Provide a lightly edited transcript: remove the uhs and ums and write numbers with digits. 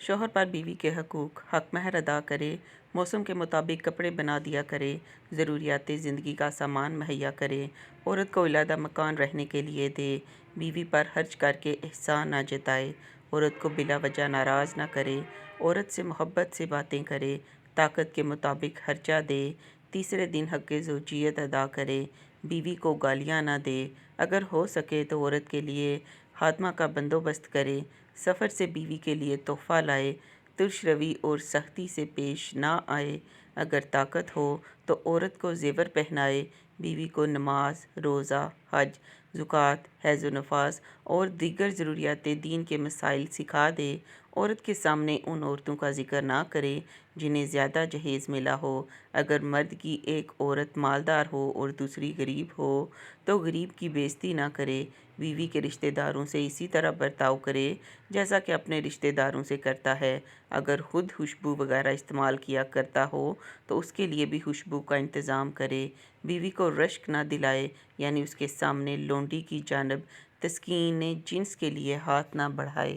شوہر پر بیوی کے حقوق: حق مہر ادا کرے، موسم کے مطابق کپڑے بنا دیا کرے، ضروریات زندگی کا سامان مہیا کرے، عورت کو علیحدہ مکان رہنے کے لیے دے، بیوی پر خرچ کر کے احسان نہ جتائے، عورت کو بلا وجہ ناراض نہ کرے، عورت سے محبت سے باتیں کرے، طاقت کے مطابق خرچہ دے، تیسرے دن حق زوجیت ادا کرے، بیوی کو گالیاں نہ دے، اگر ہو سکے تو عورت کے لیے خادمہ کا بندوبست کرے، سفر سے بیوی کے لیے تحفہ لائے، ترش روی اور سختی سے پیش نہ آئے، اگر طاقت ہو تو عورت کو زیور پہنائے، بیوی کو نماز، روزہ، حج، زکوٰۃ، حیض و نفاس اور دیگر ضروریات دین کے مسائل سکھا دے، عورت کے سامنے ان عورتوں کا ذکر نہ کرے جنہیں زیادہ جہیز ملا ہو، اگر مرد کی ایک عورت مالدار ہو اور دوسری غریب ہو تو غریب کی بے عزتی نہ کرے، بیوی کے رشتہ داروں سے اسی طرح برتاؤ کرے جیسا کہ اپنے رشتہ داروں سے کرتا ہے، اگر خود خوشبو وغیرہ استعمال کیا کرتا ہو تو اس کے لیے بھی خوشبو کا انتظام کرے، بیوی کو رشک نہ دلائے یعنی اس کے سامنے لونڈی کی جانب تسکین جنس کے لیے ہاتھ نہ بڑھائے۔